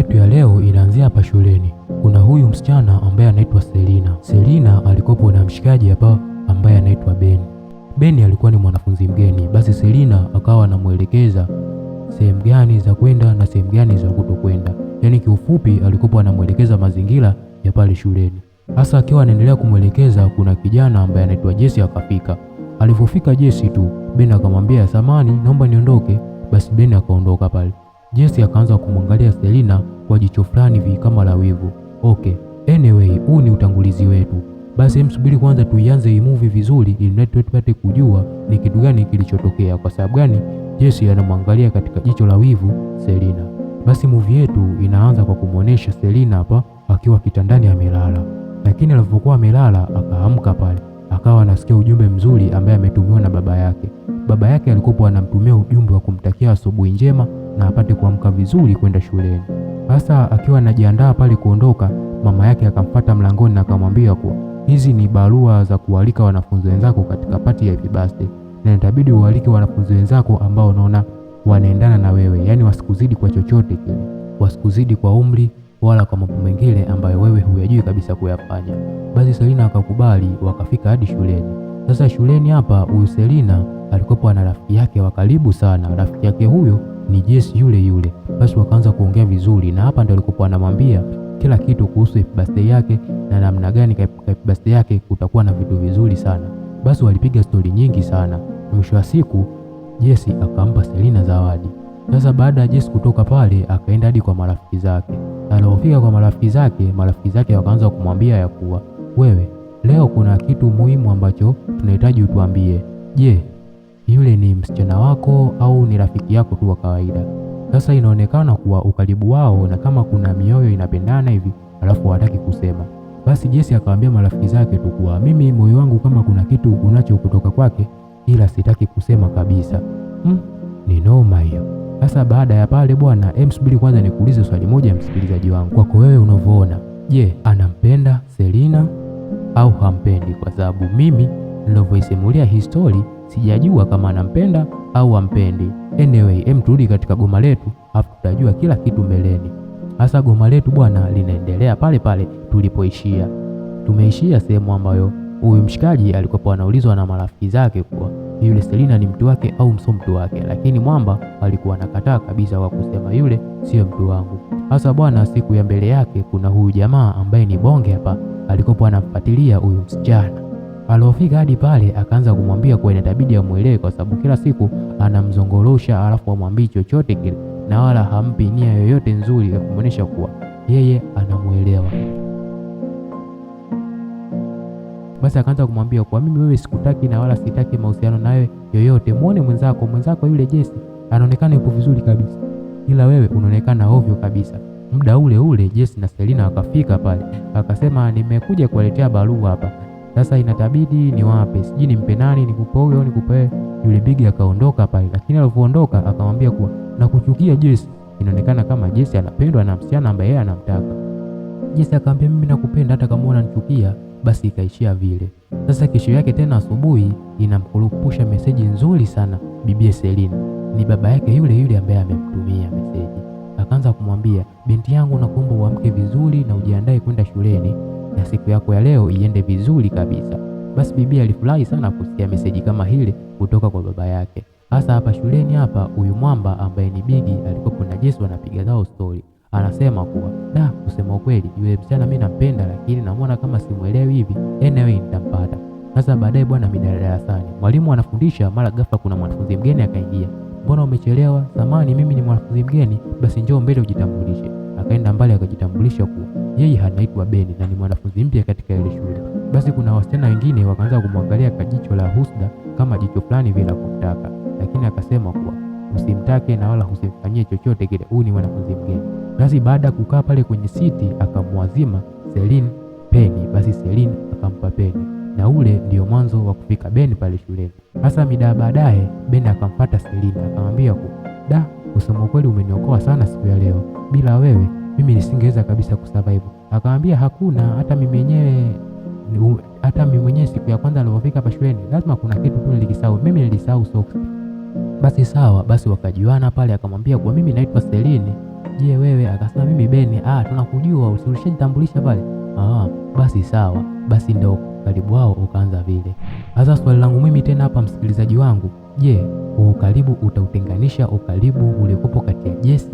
yetu ya leo inaanzia hapa shuleni. Kuna huyu msichana ambaye anaitwa Selina. Selina alikopo na mshikaji hapa ambaye anaitwa Ben. Ben alikuwa ni mwanafunzi mgeni, basi Selina akawa anamuelekeza sehemu gani za kwenda na sehemu gani za kutokwenda. Yaani kiufupi alikopo anamuelekeza mazingira ya pale shuleni. Hasa akiwa anaendelea kumuelekeza, kuna kijana ambaye anaitwa Jesse akafika. Alipofika Jesse tu, Ben akamwambia, "Samani, naomba niondoke." Basi Ben akaondoka pale. Jesse akaanza kumwangalia Selina kwa jicho fulani hivi kama la wivu. Okay, anyway, huu ni utangulizi wetu. Basi msubiri kwanza tuianze hii movie vizuri ili tupate kujua ni kitu gani kilichotokea, kwa sababu gani Jesse anamwangalia katika jicho la wivu Selina. Basi movie yetu inaanza kwa kumuonesha Selina hapa akiwa kitandani amelala. Lakini alipokuwa amelala akaamka pale, akawa anasikia ujumbe mzuri ambaye ametumiwa na baba yake. Baba yake alikuwa anamtumia ujumbe wa kumtakia asubuhi njema na apate kuamka vizuri kwenda shuleni. Hasa akiwa anajiandaa pale kuondoka, mama yake akamfuata mlangoni na akamwambia kuwa hizi ni barua za kualika wanafunzi wenzako katika pati ya happy birthday, na itabidi ualike wanafunzi wenzako ambao unaona wanaendana na wewe, yaani wasikuzidi kwa chochote kile, wasikuzidi kwa umri wala kwa mambo mengine ambayo wewe huyajui kabisa kuyafanya. Basi Selina akakubali, wakafika hadi shuleni. Sasa shuleni hapa, huyu Selina alikuwa na rafiki yake wa karibu sana. Rafiki yake huyo ni Jesse yule yule. Basi wakaanza kuongea vizuri, na hapa ndio alikuwa anamwambia kila kitu kuhusu happy birthday yake na namna gani happy birthday yake kutakuwa na vitu vizuri sana. Basi walipiga stori nyingi sana. Mwisho wa siku Jesse akampa Selina zawadi. Sasa baada ya Jesse kutoka pale, akaenda hadi kwa marafiki zake. Alipofika kwa marafiki zake wakaanza kumwambia ya kuwa, "Wewe, leo kuna kitu muhimu ambacho tunahitaji utuambie. Je, yule ni msichana wako au ni rafiki yako tu wa kawaida?" Sasa inaonekana kuwa ukaribu wao na kama kuna mioyo inapendana hivi, alafu hataki kusema. Basi Jesse akawaambia marafiki zake tu kuwa, "Mimi moyo wangu kama kuna kitu unacho kutoka kwake, ila sitaki kusema kabisa." Ni noma hiyo. Sasa baada ya pale bwana, subiri kwanza nikuulize swali moja msikilizaji wangu. Kwako wewe unavyoona, je, anampenda Selina au hampendi? Kwa sababu mimi nilivyoisimulia hii story sijajua kama anampenda au hampendi. Anyway, turudi katika goma letu afu tutajua kila kitu mbeleni. Hasa goma letu bwana linaendelea pale pale tulipoishia. Tumeishia sehemu ambayo huyu mshikaji alikuwa anaulizwa na marafiki zake kuwa yule Selina ni mtu wake au sio mtu wake, lakini mwamba alikuwa anakataa kabisa kwa kusema yule sio mtu wangu. Hasa bwana, siku ya mbele yake kuna huyu jamaa ambaye ni bonge hapa alikuwa anamfuatilia huyu msichana. Alofika hadi pale akaanza kumwambia kwa inabidi amuelewe, kwa sababu kila siku anamzongorosha alafu amwambii chochote kile na wala hampi nia yoyote nzuri ya kumuonesha kuwa yeye anamuelewa. Basi akaanza kumwambia kwa mimi wewe sikutaki na wala sitaki mahusiano nawe yoyote. Muone mwenzako yule Jesse anaonekana yupo vizuri kabisa, ila wewe unaonekana ovyo kabisa. Muda ule ule Jesse na Selina wakafika pale, akasema nimekuja kuwaletea barua hapa. Sasa inatabidi niwape, sijui nimpe nani, nikupe huyo au nikupe yule. Bigi akaondoka pale, lakini alipoondoka akamwambia kuwa nakuchukia Jesse. Inaonekana kama Jesse anapendwa na msichana ambaye yeye anamtaka. Jesse akamwambia mimi nakupenda hata kama unanichukia. Basi ikaishia vile. Sasa kesho yake tena asubuhi inamkurupusha meseji nzuri sana bibi Selina. Ni baba yake yule yule ambaye amemtumia meseji. Akaanza kumwambia, binti yangu nakuomba uamke vizuri na ujiandae kwenda shuleni na siku yako ya leo iende vizuri kabisa. Basi bibi alifurahi sana kusikia meseji kama hile kutoka kwa baba yake. Hasa hapa shuleni hapa huyu mwamba ambaye ni Bigi alikuwa na Jesse wanapiga zao story. Anasema kuwa kusema ukweli yule msichana mimi nampenda, lakini namuona kama simuelewi hivi. Anyway nitampata. Sasa baadaye bwana darasani mwalimu anafundisha, mara ghafla kuna mwanafunzi mgeni akaingia. Mbona umechelewa? Samani, mimi ni mwanafunzi mgeni, basi njoo mbele ujitambulishe. Akaenda mbali akajitambulisha kuwa yeye anaitwa Beni na ni mwanafunzi mpya katika ile shule. Basi kuna wasichana wengine wakaanza kumwangalia kwa jicho la husda kama jicho fulani vile la kumtaka, lakini akasema kuwa usimtake na wala usimfanyie chochote kile, huyu ni mwanafunzi mgeni. Basi baada kukaa pale kwenye siti akamwazima Selina peni. Basi Selina akampa peni, na ule ndio mwanzo wa kufika Ben pale shuleni. Hasa mida baadaye Ben akamfuata Selina akamwambia kusema kweli umeniokoa sana siku ya leo, bila wewe mimi nisingeweza kabisa kusurvive. Akamwambia hakuna, hata mimi mwenyewe siku ya kwanza nilipofika hapa shuleni lazima kuna kitu tu nilikisahau, mimi nilisahau socks. Basi sawa, basi wakajuana pale. Akamwambia kwa mimi naitwa Selina je, wewe? Akasema mimi Beni. Tunakujua, ulishajitambulisha pale. Basi sawa. Basi ndio ukaribu wao ukaanza vile. Sasa swali langu mimi tena hapa, msikilizaji wangu, je, ukaribu utautenganisha ukaribu uliokupo kati ya Jesse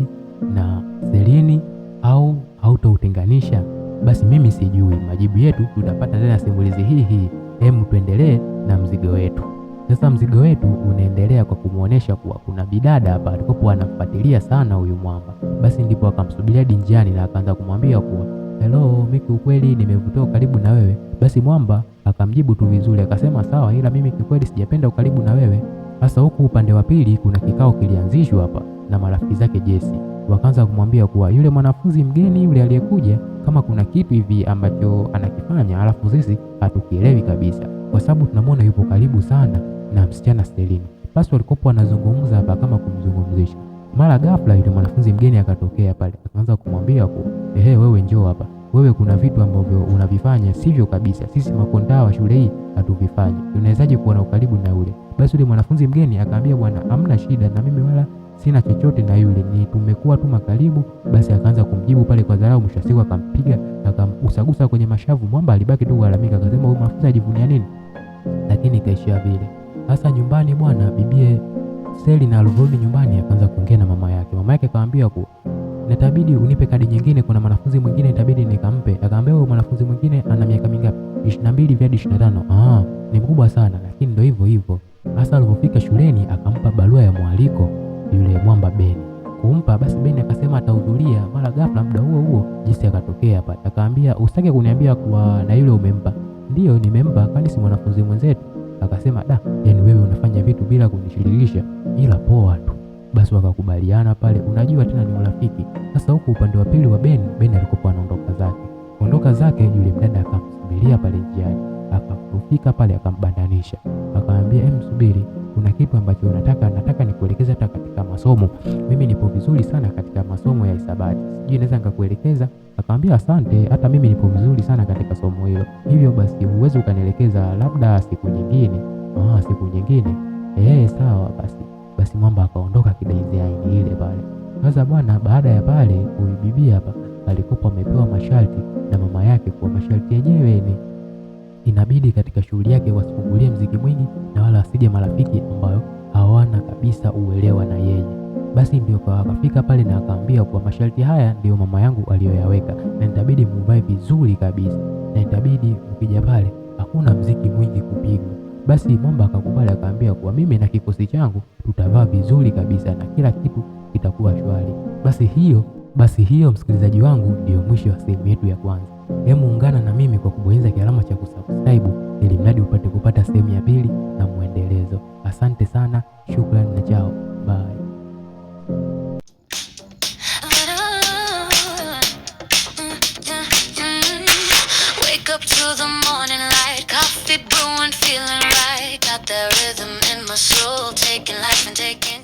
na Selini au hautautenganisha? Basi mimi sijui. Majibu yetu tutapata tena simulizi hii. Hebu tuendelee na mzigo wetu. Sasa mzigo wetu unaendelea kwa kumuonesha kuwa kuna bidada hapa alikopo anamfuatilia sana huyu mwamba. Basi ndipo akamsubiria hadi njiani na akaanza kumwambia kuwa hello, mimi kiukweli nimevutiwa karibu na wewe. Basi mwamba akamjibu tu vizuri akasema sawa, ila mimi kiukweli sijapenda ukaribu na wewe. Sasa huku upande wa pili kuna kikao kilianzishwa hapa na marafiki zake Jesse. Wakaanza kumwambia kuwa yule mwanafunzi mgeni yule aliyekuja kama kuna kitu hivi ambacho anakifanya, alafu sisi hatukielewi kabisa, kwa sababu tunamwona yupo karibu sana na msichana Selini. Basi walikopo wanazungumza hapa kama kumzungumzisha, mara ghafla yule mwanafunzi mgeni akatokea pale, akaanza kumwambia kuwa wewe njoo hapa, wewe kuna vitu ambavyo unavifanya sivyo kabisa, sisi makonda wa shule hii hatuvifanyi, tunawezaje kuwa na ukaribu na yule? Basi yule mwanafunzi mgeni akaambia bwana, hamna shida, na mimi wala sina chochote na yule, ni tumekuwa tu makaribu. Basi akaanza kumjibu pale kwa dharau, mwisho siku akampiga akamgusagusa kwenye mashavu. Mwamba alibaki tu kulalamika, akasema huyu mwanafunzi ajivunia nini? Lakini kaishia vile. Sasa nyumbani bwana, bibie Selina alivyorudi nyumbani akaanza kuongea na mama yake. Mama yake akamwambia kuwa nitabidi unipe kadi nyingine, kuna mwanafunzi mwingine itabidi nikampe. Akamwambia huyo mwanafunzi mwingine ana miaka mingapi? 22 hadi 25. Ni mkubwa sana, lakini ndio hivyo. Sasa alipofika shuleni akampa barua ya mwaliko yule mwamba Beni. Kumpa basi Beni akasema atahudhuria. Mara ghafla muda huo Jesse akatokea hapa. Akaambia usitake kuniambia kwa na yule umempa? Ndio nimempa, kwani si mwanafunzi mwenzetu? Akasema yani wewe unafanya vitu bila kunishirikisha, ila poa tu. Basi wakakubaliana pale, unajua tena ni urafiki. Sasa huko upande wa pili wa Beni alikuwa anaondoka zake, yule mdada akamsubiria pale njiani, akafika pale akambandanisha, akamwambia msubiri, kuna kitu ambacho nataka nikuelekeze hata katika masomo. Mimi nipo vizuri sana katika masomo ya hisabati, sijui naweza nikakuelekeza. Akamwambia asante, hata mimi nipo vizuri sana katika somo hilo, hivyo basi huwezi ukanielekeza labda siku nyingine? Siku nyingine, sawa basi mwamba akaondoka kidaiziaini ile pale. Sasa bwana, baada ya pale huyu bibi hapa alikuwa amepewa masharti na mama yake, kwa masharti yenyewe ni inabidi katika shughuli yake wasifungulie mziki mwingi na wala asije marafiki ambayo hawana kabisa uelewa na yeye. Basi ndio akafika pale na akaambia kwa masharti haya ndio mama yangu aliyoyaweka, na nitabidi muvae vizuri kabisa, na nitabidi ukija pale hakuna mziki mwingi kupigwa. Basi mwamba akakubali, akaambia kuwa mimi na kikosi changu tutavaa vizuri kabisa na kila kitu kitakuwa shwari. Basi hiyo msikilizaji wangu ndio mwisho wa sehemu yetu ya kwanza. Hebu ungana na mimi kwa kubonyeza kialama cha kusubscribe ili mradi upate kupata sehemu ya pili na muendelezo. Asante sana, shukrani na chao. Bye. Wake up to the morning light, coffee brewing, feeling right. Got that rhythm in my soul, taking life and taking